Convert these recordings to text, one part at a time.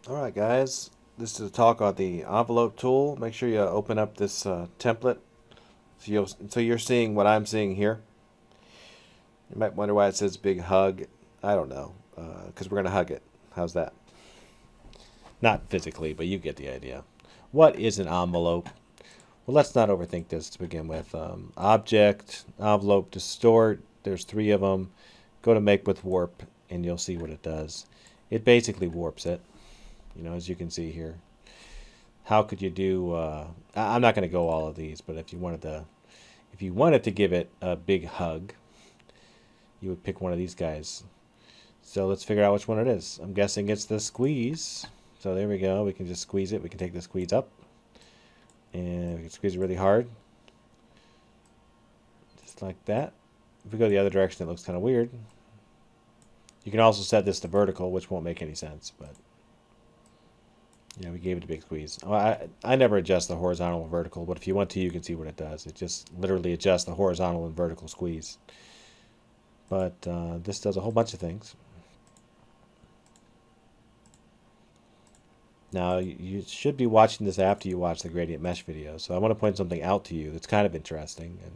Alright guys, this is a talk on the envelope tool. Make sure you open up this template so you're seeing what I'm seeing here. You might wonder why it says big hug. I don't know, because we're going to hug it. How's that? Not physically, but you get the idea. What is an envelope? Well, let's not overthink this to begin with. Object, envelope, distort. There's three of them. Go to make with warp and you'll see what it does. It basically warps it, as you can see here. How could you do? I'm not going to go all of these, but if you wanted to give it a big hug, you would pick one of these guys. So let's figure out which one it is. I'm guessing it's the squeeze. So there we go. We can just squeeze it. We can take the squeeze up, and we can squeeze it really hard, just like that. If we go the other direction, it looks kind of weird. You can also set this to vertical, which won't make any sense, but yeah, we gave it a big squeeze. I never adjust the horizontal and vertical, but if you want to, you can see what it does. It just literally adjusts the horizontal and vertical squeeze. But this does a whole bunch of things. Now, you should be watching this after you watch the gradient mesh video, so I want to point something out to you that's kind of interesting and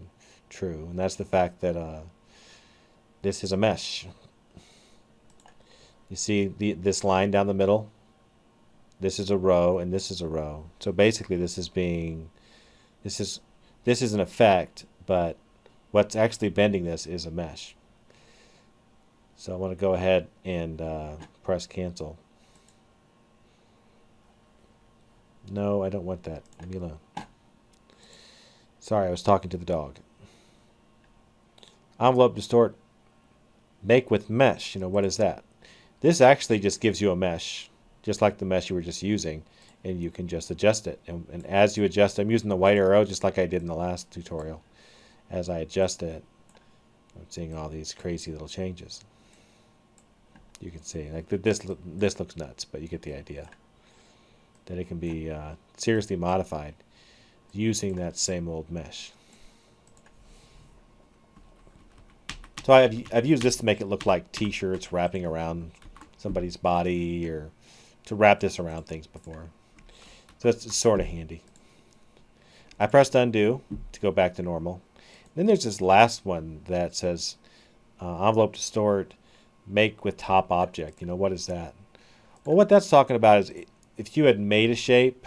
true, and that's the fact that this is a mesh. You see this line down the middle? This is a row and this is a row. So basically this is an effect, but what's actually bending this is a mesh. So I want to go ahead and press cancel. No, I don't want that. Leave me alone. Sorry, I was talking to the dog. Envelope distort, make with mesh. What is that? This actually just gives you a mesh, just like the mesh you were just using, and you can just adjust it. And as you adjust, I'm using the white arrow just like I did in the last tutorial. As I adjust it, I'm seeing all these crazy little changes. You can see, like this looks nuts, but you get the idea. That it can be seriously modified using that same old mesh. So I've used this to make it look like t-shirts wrapping around somebody's body, or to wrap this around things before. So it's sort of handy. I pressed undo to go back to normal. Then there's this last one that says envelope distort, make with top object. What is that? Well, what that's talking about is if you had made a shape,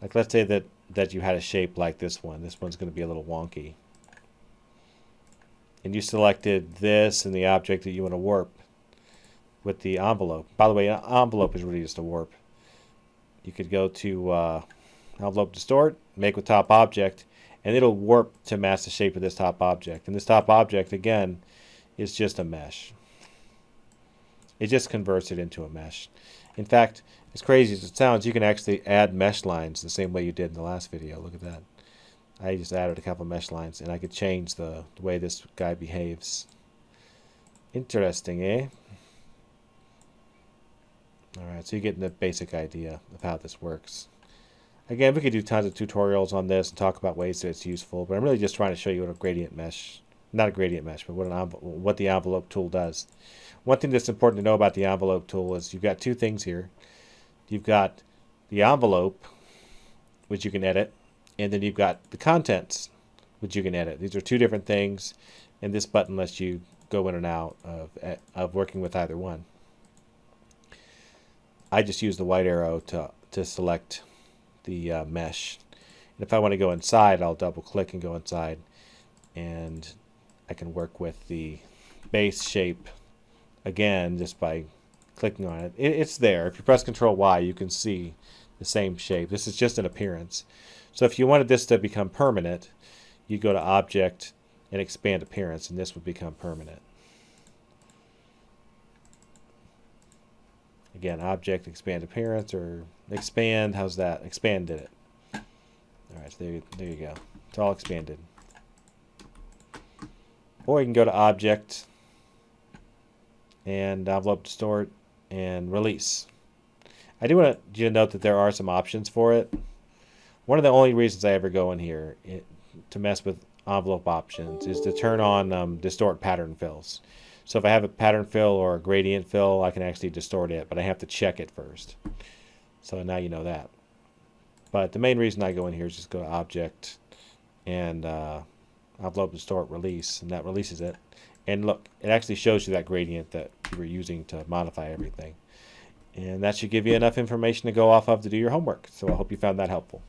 like let's say that you had a shape like this one. This one's going to be a little wonky. And you selected this and the object that you want to warp with the envelope. By the way, an envelope is really just a warp. You could go to envelope distort, make with top object, and it'll warp to match the shape of this top object. And this top object, again, is just a mesh. It just converts it into a mesh. In fact, as crazy as it sounds, you can actually add mesh lines the same way you did in the last video. Look at that. I just added a couple mesh lines, and I could change the way this guy behaves. Interesting, eh? Alright, so you're getting the basic idea of how this works. Again, we could do tons of tutorials on this and talk about ways that it's useful, but I'm really just trying to show you what a gradient mesh, not a gradient mesh, but what the envelope tool does. One thing that's important to know about the envelope tool is you've got two things here. You've got the envelope, which you can edit, and then you've got the contents, which you can edit. These are two different things, and this button lets you go in and out of working with either one. I just use the white arrow to select the mesh. And if I want to go inside, I'll double click and go inside, and I can work with the base shape again just by clicking on it. It's there. If you press Control Y, you can see the same shape. This is just an appearance. So if you wanted this to become permanent, you go to Object and Expand Appearance, and this would become permanent. Again, Object, Expand Appearance, or Expand. How's that? Expanded it. All right, so there you go. It's all expanded. Or you can go to Object and Envelope Distort and Release. I do want you to note that there are some options for it. One of the only reasons I ever go in here to mess with envelope options is to turn on Distort Pattern Fills. So if I have a pattern fill or a gradient fill, I can actually distort it, but I have to check it first. So now you know that. But the main reason I go in here is just go to Object and Envelope Distort Release, and that releases it. And look, it actually shows you that gradient that you were using to modify everything. And that should give you enough information to go off of to do your homework. So I hope you found that helpful.